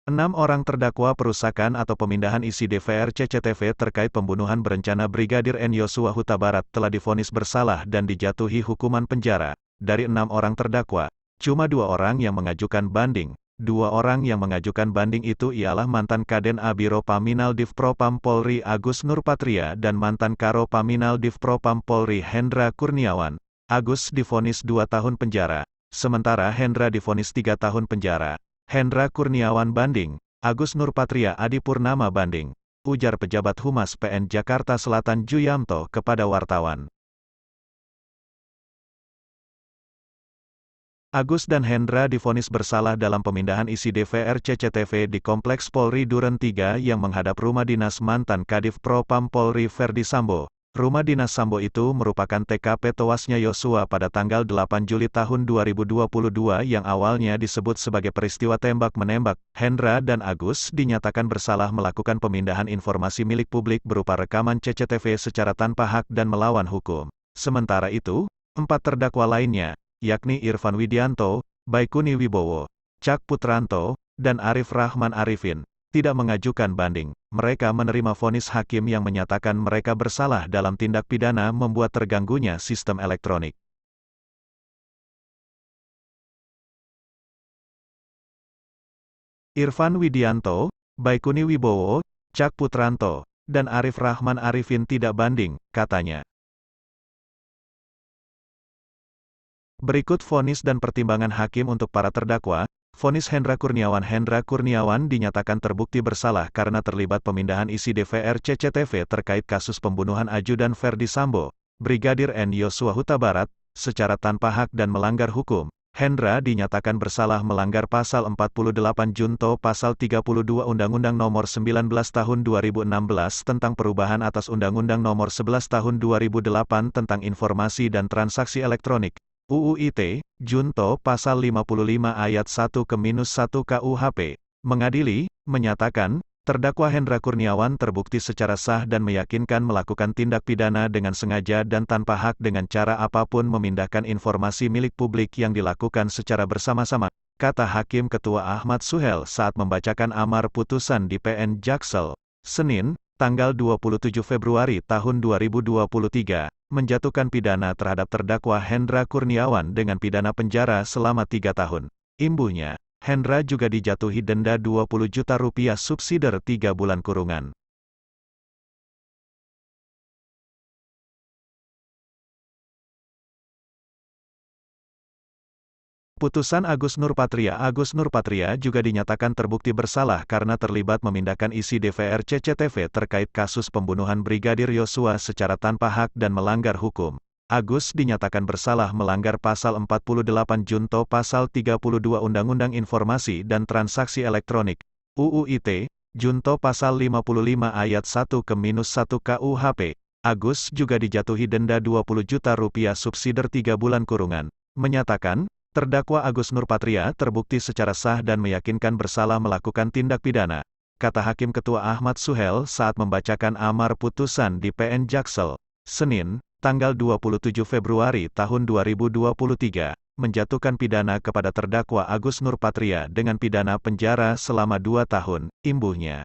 6 orang terdakwa perusakan atau pemindahan isi DVR CCTV terkait pembunuhan berencana Brigadir N. Yosua Huta Barat telah divonis bersalah dan dijatuhi hukuman penjara. Dari 6 orang terdakwa, cuma 2 orang yang mengajukan banding. 2 orang yang mengajukan banding itu ialah mantan Kaden Abiro Paminal Divpropam Polri Agus Nurpatria dan mantan Karo Paminal Divpropam Polri Hendra Kurniawan. Agus divonis 2 tahun penjara, sementara Hendra divonis 3 tahun penjara. Hendra Kurniawan banding, Agus Nurpatria Adipurnama banding, ujar pejabat Humas PN Jakarta Selatan Juyamto kepada wartawan. Agus dan Hendra divonis bersalah dalam pemindahan isi DVR CCTV di Kompleks Polri Duren 3 yang menghadap rumah dinas mantan Kadif Propam Polri Verdi Sambo. Rumah dinas Sambo itu merupakan TKP tewasnya Yosua pada tanggal 8 Juli tahun 2022 yang awalnya disebut sebagai peristiwa tembak-menembak. Hendra dan Agus dinyatakan bersalah melakukan pemindahan informasi milik publik berupa rekaman CCTV secara tanpa hak dan melawan hukum. Sementara itu, 4 terdakwa lainnya, yakni Irfan Widianto, Baikuni Wibowo, Cak Putranto, dan Arif Rahman Arifin, tidak mengajukan banding. Mereka menerima vonis hakim yang menyatakan mereka bersalah dalam tindak pidana membuat terganggunya sistem elektronik. Irfan Widianto, Baikuni Wibowo, Cak Putranto, dan Arif Rahman Arifin tidak banding, katanya. Berikut vonis dan pertimbangan hakim untuk para terdakwa. Vonis Hendra Kurniawan dinyatakan terbukti bersalah karena terlibat pemindahan isi DVR CCTV terkait kasus pembunuhan ajudan Verdi Sambo, Brigadir N. Yosua Huta Barat, secara tanpa hak dan melanggar hukum. Hendra dinyatakan bersalah melanggar Pasal 48 Junto Pasal 32 Undang-Undang Nomor 19 Tahun 2016 tentang perubahan atas Undang-Undang Nomor 11 Tahun 2008 tentang Informasi dan Transaksi Elektronik. UU ITE, Junto Pasal 55 Ayat 1-1 KUHP, mengadili, menyatakan, terdakwa Hendra Kurniawan terbukti secara sah dan meyakinkan melakukan tindak pidana dengan sengaja dan tanpa hak dengan cara apapun memindahkan informasi milik publik yang dilakukan secara bersama-sama, kata Hakim Ketua Ahmad Suhel saat membacakan amar putusan di PN Jaksel, Senin, tanggal 27 Februari tahun 2023. Menjatuhkan pidana terhadap terdakwa Hendra Kurniawan dengan pidana penjara selama 3 tahun. Imbuhnya, Hendra juga dijatuhi denda Rp20 juta subsidiar 3 bulan kurungan. Putusan Agus Nurpatria juga dinyatakan terbukti bersalah karena terlibat memindahkan isi DVR CCTV terkait kasus pembunuhan Brigadir Yosua secara tanpa hak dan melanggar hukum. Agus dinyatakan bersalah melanggar Pasal 48 Junto Pasal 32 Undang-Undang Informasi dan Transaksi Elektronik, UU ITE, Junto Pasal 55 Ayat 1-1 KUHP. Agus juga dijatuhi denda Rp20 juta subsidiar 3 bulan kurungan. Menyatakan, terdakwa Agus Nurpatria terbukti secara sah dan meyakinkan bersalah melakukan tindak pidana, kata Hakim Ketua Ahmad Suhel saat membacakan amar putusan di PN Jaksel, Senin, tanggal 27 Februari tahun 2023, menjatuhkan pidana kepada terdakwa Agus Nurpatria dengan pidana penjara selama 2 tahun, imbuhnya.